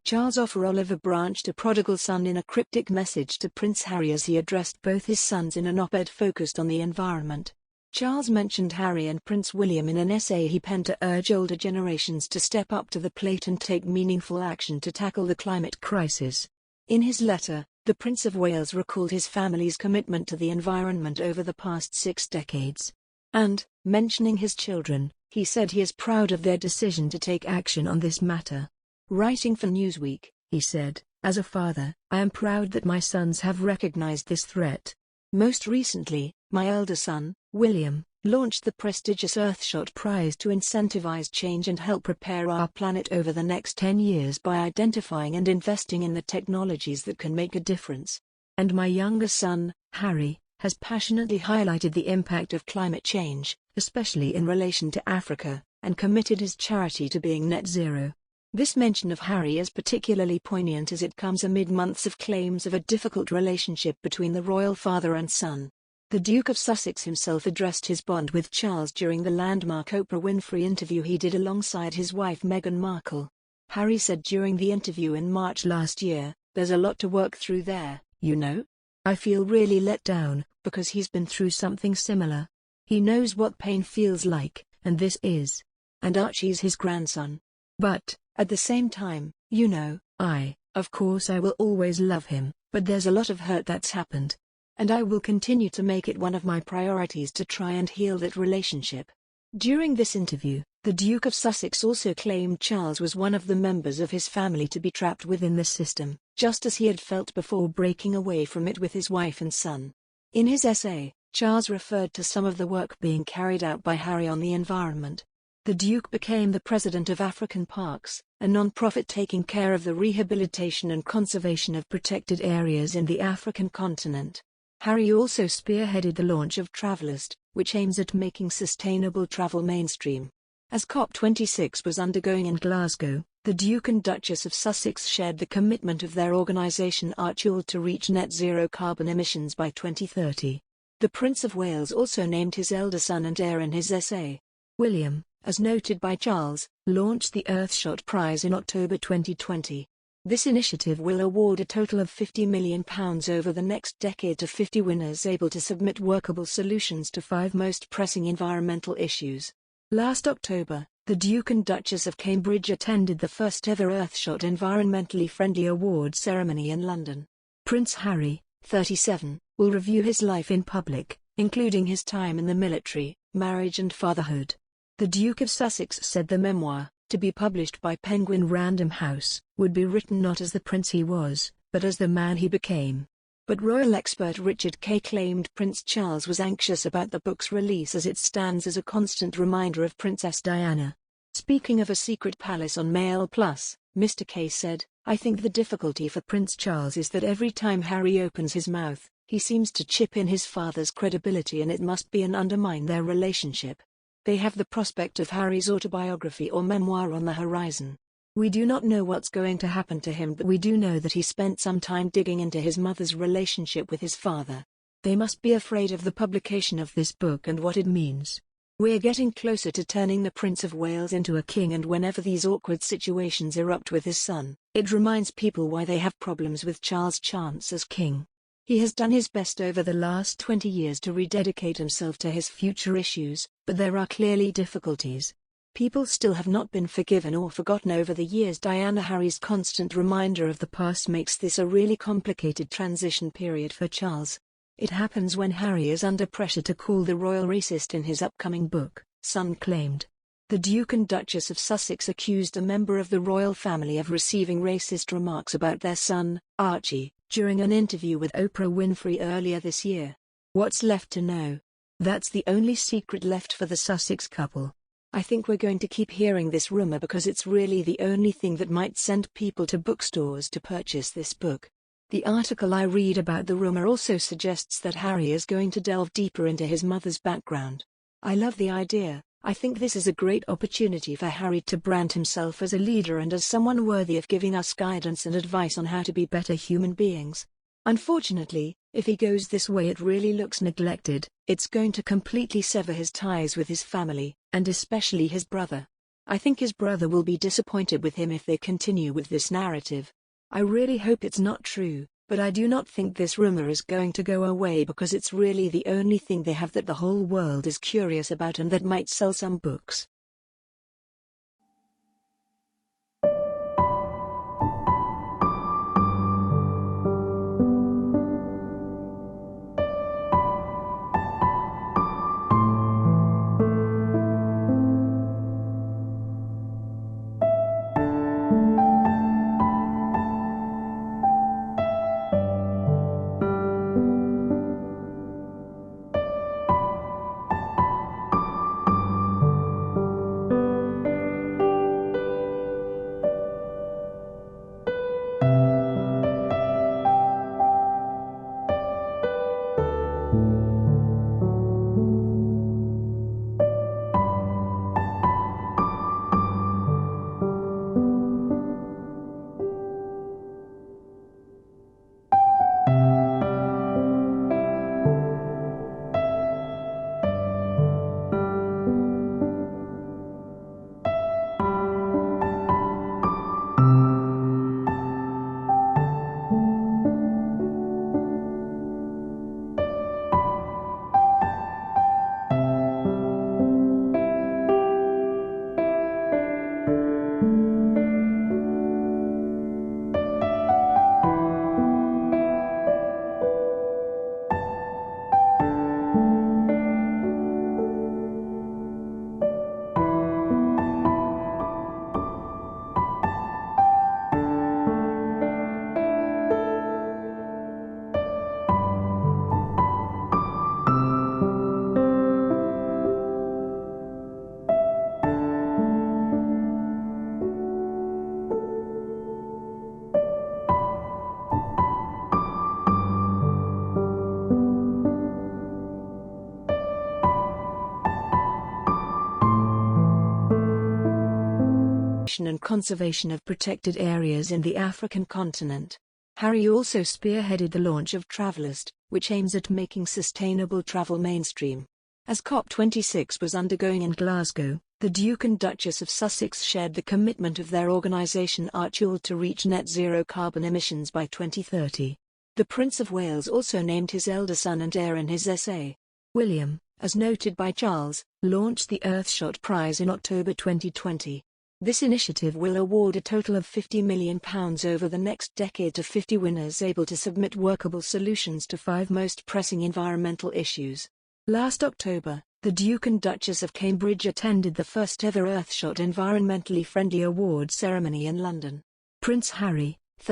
Charles offered Oliver Branch to prodigal son in a cryptic message to Prince Harry as he addressed both his sons in an op-ed focused on the environment. Charles mentioned Harry and Prince William in an essay he penned to urge older generations to step up to the plate and take meaningful action to tackle the climate crisis. In his letter, the Prince of Wales recalled his family's commitment to the environment over the past 6 decades. And, mentioning his children, he said he is proud of their decision to take action on this matter. Writing for Newsweek, he said, "As a father, I am proud that my sons have recognized this threat. Most recently, my elder son, William, launched the prestigious Earthshot Prize to incentivize change and help prepare our planet over the next 10 years by identifying and investing in the technologies that can make a difference. And my younger son, Harry, has passionately highlighted the impact of climate change, especially in relation to Africa, and committed his charity to being net zero." This mention of Harry is particularly poignant as it comes amid months of claims of a difficult relationship between the royal father and son. The Duke of Sussex himself addressed his bond with Charles during the landmark Oprah Winfrey interview he did alongside his wife Meghan Markle. Harry said during the interview in March last year, "There's a lot to work through there, you know? I feel really let down, because he's been through something similar. He knows what pain feels like, and this is. And Archie's his grandson. But, at the same time, you know, of course I will always love him, but there's a lot of hurt that's happened. And I will continue to make it one of my priorities to try and heal that relationship." During this interview, the Duke of Sussex also claimed Charles was one of the members of his family to be trapped within the system, just as he had felt before breaking away from it with his wife and son. In his essay, Charles referred to some of the work being carried out by Harry on the environment. The Duke became the president of African Parks, a non-profit taking care of the rehabilitation and conservation of protected areas in the African continent. Harry also spearheaded the launch of Travelist, which aims at making sustainable travel mainstream. As COP26 was undergoing in Glasgow, the Duke and Duchess of Sussex shared the commitment of their organisation Earthshot to reach net zero carbon emissions by 2030. The Prince of Wales also named his elder son and heir in his essay. William, as noted by Charles, launched the Earthshot Prize in October 2020. This initiative will award a total of £50 million over the next decade to 50 winners able to submit workable solutions to 5 most pressing environmental issues. Last October, the Duke and Duchess of Cambridge attended the first ever Earthshot Environmentally Friendly Awards ceremony in London. Prince Harry, 37, will review his life in public, including his time in the military, marriage and fatherhood. The Duke of Sussex said the memoir, to be published by Penguin Random House, would be written not as the prince he was, but as the man he became. But royal expert Richard Kay claimed Prince Charles was anxious about the book's release as it stands as a constant reminder of Princess Diana. Speaking of a secret palace on Mail Plus, Mr. Kay said, "I think the difficulty for Prince Charles is that every time Harry opens his mouth, he seems to chip in his father's credibility and it must be and undermine their relationship. They have the prospect of Harry's autobiography or memoir on the horizon. We do not know what's going to happen to him, but we do know that he spent some time digging into his mother's relationship with his father. They must be afraid of the publication of this book and what it means. We're getting closer to turning the Prince of Wales into a king, and whenever these awkward situations erupt with his son, it reminds people why they have problems with Charles' chance as king. He has done his best over the last 20 years to rededicate himself to his future issues, but there are clearly difficulties. People still have not been forgiven or forgotten over the years. Diana Harry's constant reminder of the past makes this a really complicated transition period for Charles. It happens when Harry is under pressure to call the royal racist in his upcoming book, Sun claimed. The Duke and Duchess of Sussex accused a member of the royal family of receiving racist remarks about their son, Archie, during an interview with Oprah Winfrey earlier this year. What's left to know? That's the only secret left for the Sussex couple. I think we're going to keep hearing this rumor because it's really the only thing that might send people to bookstores to purchase this book. The article I read about the rumor also suggests that Harry is going to delve deeper into his mother's background. I love the idea. I think this is a great opportunity for Harry to brand himself as a leader and as someone worthy of giving us guidance and advice on how to be better human beings. Unfortunately, if he goes this way, it really looks neglected. It's going to completely sever his ties with his family, and especially his brother. I think his brother will be disappointed with him if they continue with this narrative. I really hope it's not true, but I do not think this rumor is going to go away because it's really the only thing they have that the whole world is curious about and that might sell some books. And conservation of protected areas in the African continent. Harry also spearheaded the launch of Travelist, which aims at making sustainable travel mainstream. As COP26 was undergoing in Glasgow, the Duke and Duchess of Sussex shared the commitment of their organisation Earthshot to reach net zero carbon emissions by 2030. The Prince of Wales also named his elder son and heir in his essay. William, as noted by Charles, launched the Earthshot Prize in October 2020. This initiative will award a total of £50 million over the next decade to 50 winners able to submit workable solutions to 5 most pressing environmental issues. Last October, the Duke and Duchess of Cambridge attended the first ever Earthshot Environmentally Friendly Awards ceremony in London. Prince Harry,